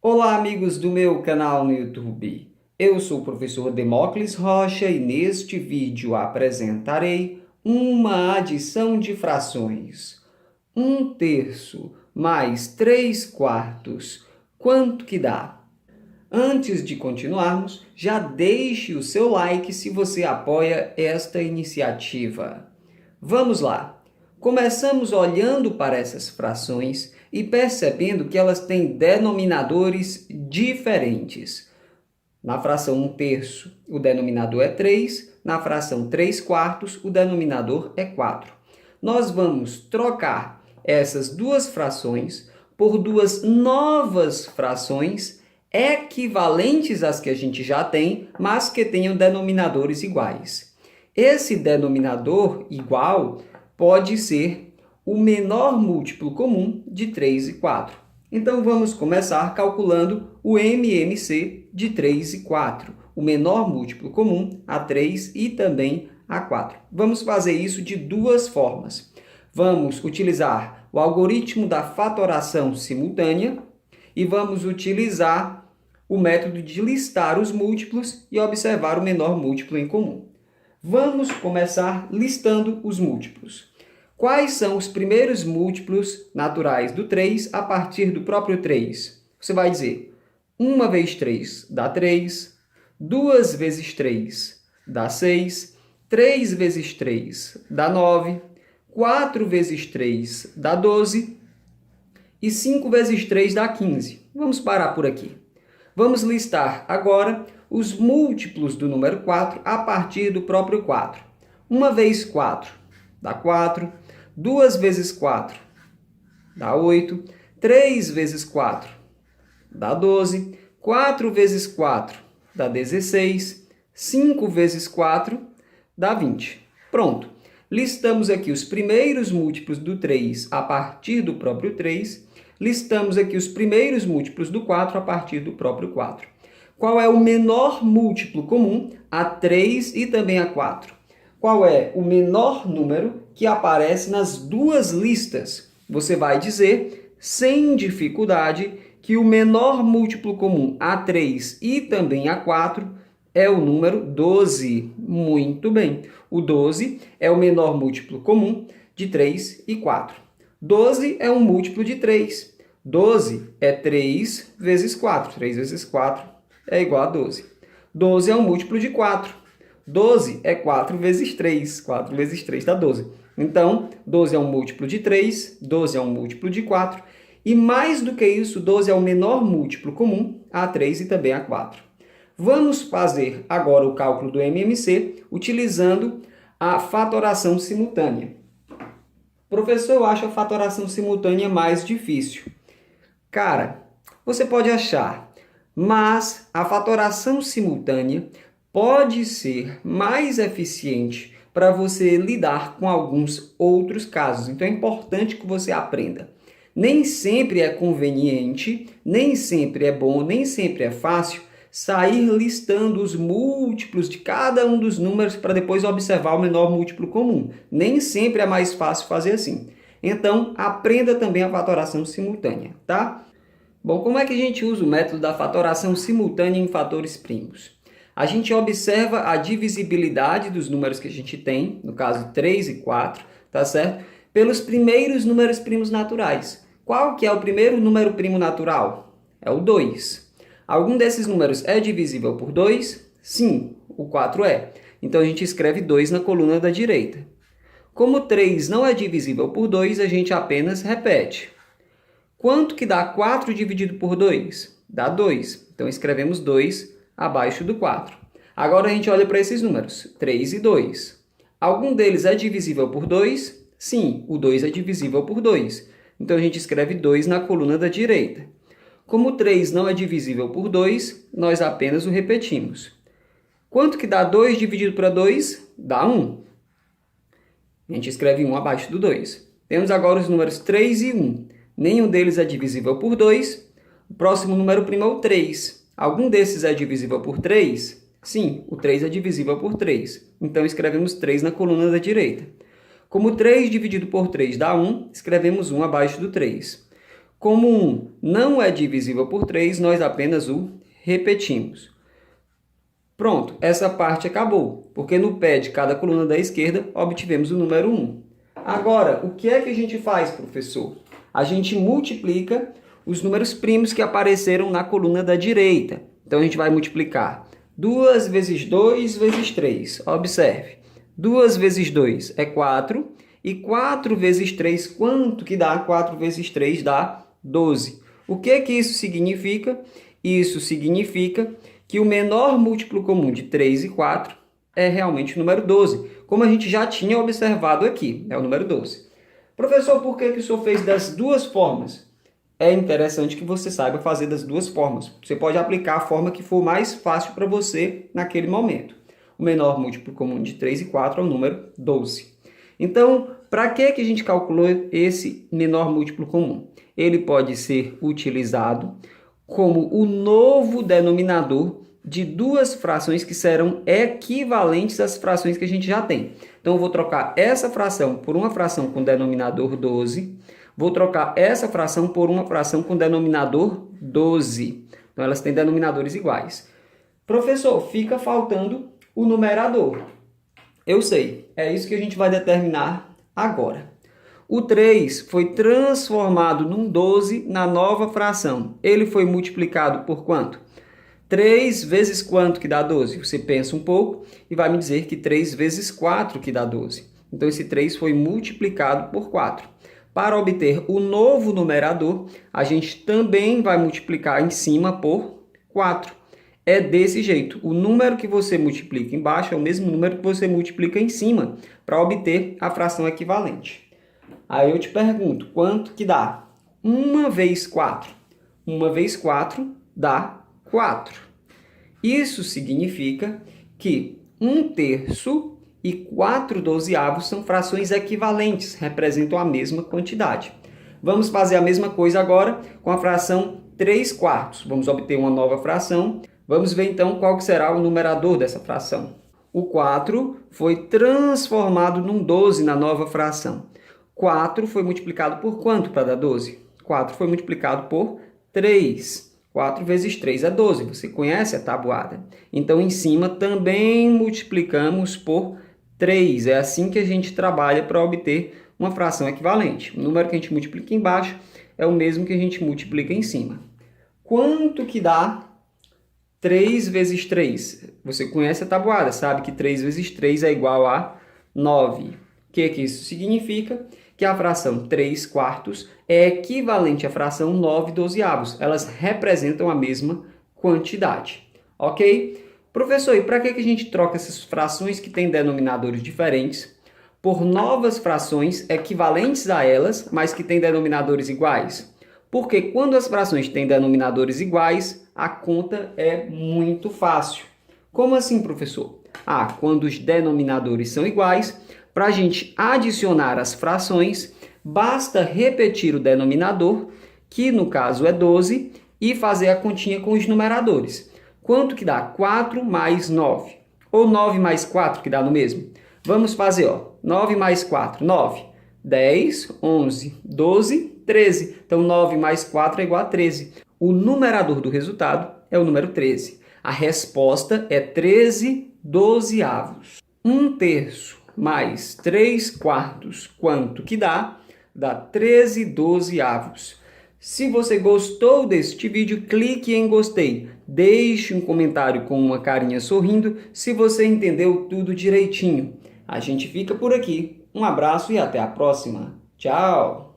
Olá, amigos do meu canal no YouTube. Eu sou o professor Demócles Rocha e neste vídeo apresentarei uma adição de frações. 1/3 mais 3/4, quanto que dá? Antes de continuarmos, já deixe o seu like se você apoia esta iniciativa. Vamos lá! Começamos olhando para essas frações e percebendo que elas têm denominadores diferentes. Na fração 1/3, o denominador é 3, na fração 3/4, o denominador é 4. Nós vamos trocar essas duas frações por duas novas frações equivalentes às que a gente já tem, mas que tenham denominadores iguais. Esse denominador igual pode ser o menor múltiplo comum de 3 e 4. Então, vamos começar calculando o MMC de 3 e 4, o menor múltiplo comum a 3 e também a 4. Vamos fazer isso de duas formas. Vamos utilizar o algoritmo da fatoração simultânea e vamos utilizar o método de listar os múltiplos e observar o menor múltiplo em comum. Vamos começar listando os múltiplos. Quais são os primeiros múltiplos naturais do 3 a partir do próprio 3? Você vai dizer, 1 vezes 3 dá 3, 2 vezes 3 dá 6, 3 vezes 3 dá 9, 4 vezes 3 dá 12 e 5 vezes 3 dá 15. Vamos parar por aqui. Vamos listar agora os múltiplos do número 4 a partir do próprio 4. 1 vezes 4 dá 4, 2 vezes 4 dá 8, 3 vezes 4 dá 12, 4 vezes 4 dá 16, 5 vezes 4 dá 20. Pronto. Listamos aqui os primeiros múltiplos do 3 a partir do próprio 3. Listamos aqui os primeiros múltiplos do 4 a partir do próprio 4. Qual é o menor múltiplo comum a 3 e também a 4? Qual é o menor número que aparece nas duas listas? Você vai dizer, sem dificuldade, que o menor múltiplo comum a 3 e também a 4 é o número 12. Muito bem. O 12 é o menor múltiplo comum de 3 e 4. 12 é um múltiplo de 3. 12 é 3 vezes 4. 3 vezes 4 é igual a 12. 12 é um múltiplo de 4. 12 é 4 vezes 3. 4 vezes 3 dá 12. Então, 12 é um múltiplo de 3, 12 é um múltiplo de 4. E mais do que isso, 12 é o menor múltiplo comum a 3 e também a 4. Vamos fazer agora o cálculo do MMC utilizando a fatoração simultânea. Professor, eu acho a fatoração simultânea mais difícil. Cara, você pode achar, mas a fatoração simultânea pode ser mais eficiente para você lidar com alguns outros casos. Então, é importante que você aprenda. Nem sempre é conveniente, nem sempre é bom, nem sempre é fácil sair listando os múltiplos de cada um dos números para depois observar o menor múltiplo comum. Nem sempre é mais fácil fazer assim. Então, aprenda também a fatoração simultânea, tá? Bom, como é que a gente usa o método da fatoração simultânea em fatores primos? A gente observa a divisibilidade dos números que a gente tem, no caso 3 e 4, tá certo? Pelos primeiros números primos naturais. Qual que é o primeiro número primo natural? É o 2. Algum desses números é divisível por 2? Sim, o 4 é. Então, a gente escreve 2 na coluna da direita. Como 3 não é divisível por 2, a gente apenas repete. Quanto que dá 4 dividido por 2? Dá 2. Então, escrevemos 2 abaixo do 4. Agora, a gente olha para esses números, 3 e 2. Algum deles é divisível por 2? Sim, o 2 é divisível por 2. Então, a gente escreve 2 na coluna da direita. Como 3 não é divisível por 2, nós apenas o repetimos. Quanto que dá 2 dividido por 2? Dá 1. A gente escreve 1 abaixo do 2. Temos agora os números 3 e 1. Nenhum deles é divisível por 2. O próximo número primo é o 3. Algum desses é divisível por 3? Sim, o 3 é divisível por 3. Então, escrevemos 3 na coluna da direita. Como 3 dividido por 3 dá 1, escrevemos 1 abaixo do 3. Como 1 não é divisível por 3, nós apenas o repetimos. Pronto, essa parte acabou, porque no pé de cada coluna da esquerda obtivemos o número 1. Agora, o que é que a gente faz, professor? A gente multiplica os números primos que apareceram na coluna da direita. Então, a gente vai multiplicar 2 vezes 2 vezes 3. Observe, 2 vezes 2 é 4, e 4 vezes 3, quanto que dá? 4 vezes 3 dá 12. O que que isso significa? Isso significa que o menor múltiplo comum de 3 e 4 é realmente o número 12, como a gente já tinha observado aqui, é o número 12. Professor, por que o senhor fez das duas formas? É interessante que você saiba fazer das duas formas. Você pode aplicar a forma que for mais fácil para você naquele momento. O menor múltiplo comum de 3 e 4 é o número 12. Então, para que a gente calculou esse menor múltiplo comum? Ele pode ser utilizado como o novo denominador de duas frações que serão equivalentes às frações que a gente já tem. Então, eu vou trocar essa fração por uma fração com denominador 12. Vou trocar essa fração por uma fração com denominador 12. Então, elas têm denominadores iguais. Professor, fica faltando o numerador. Eu sei, é isso que a gente vai determinar agora. O 3 foi transformado num 12 na nova fração. Ele foi multiplicado por quanto? 3 vezes quanto que dá 12? Você pensa um pouco e vai me dizer que 3 vezes 4 que dá 12. Então, esse 3 foi multiplicado por 4. Para obter o novo numerador, a gente também vai multiplicar em cima por 4. É desse jeito. O número que você multiplica embaixo é o mesmo número que você multiplica em cima para obter a fração equivalente. Aí eu te pergunto, quanto que dá? 1 vezes 4. 1 vezes 4 dá 4. Isso significa que 1/3 e 4/12 são frações equivalentes, representam a mesma quantidade. Vamos fazer a mesma coisa agora com a fração 3/4. Vamos obter uma nova fração. Vamos ver então qual que será o numerador dessa fração. O 4 foi transformado num 12 na nova fração. 4 foi multiplicado por quanto para dar 12? 4 foi multiplicado por 3. 4 vezes 3 é 12. Você conhece a tabuada. Então, em cima também multiplicamos por 3. É assim que a gente trabalha para obter uma fração equivalente. O número que a gente multiplica embaixo é o mesmo que a gente multiplica em cima. Quanto que dá 3 vezes 3? Você conhece a tabuada, sabe que 3 vezes 3 é igual a 9. O que isso significa? Que a fração 3/4 é equivalente à fração 9/12. Elas representam a mesma quantidade. Ok? Professor, e para que a gente troca essas frações que têm denominadores diferentes por novas frações equivalentes a elas, mas que têm denominadores iguais? Porque quando as frações têm denominadores iguais, a conta é muito fácil. Como assim, professor? Quando os denominadores são iguais, para a gente adicionar as frações, basta repetir o denominador, que no caso é 12, e fazer a continha com os numeradores. Quanto que dá? 4 mais 9. Ou 9 mais 4, que dá no mesmo? Vamos fazer, 9 mais 4, 9. 10, 11, 12, 13. Então, 9 mais 4 é igual a 13. O numerador do resultado é o número 13. A resposta é 13/12. 1/3 mais 3/4, quanto que dá? Dá 13/12. Se você gostou deste vídeo, clique em gostei. Deixe um comentário com uma carinha sorrindo se você entendeu tudo direitinho. A gente fica por aqui. Um abraço e até a próxima. Tchau!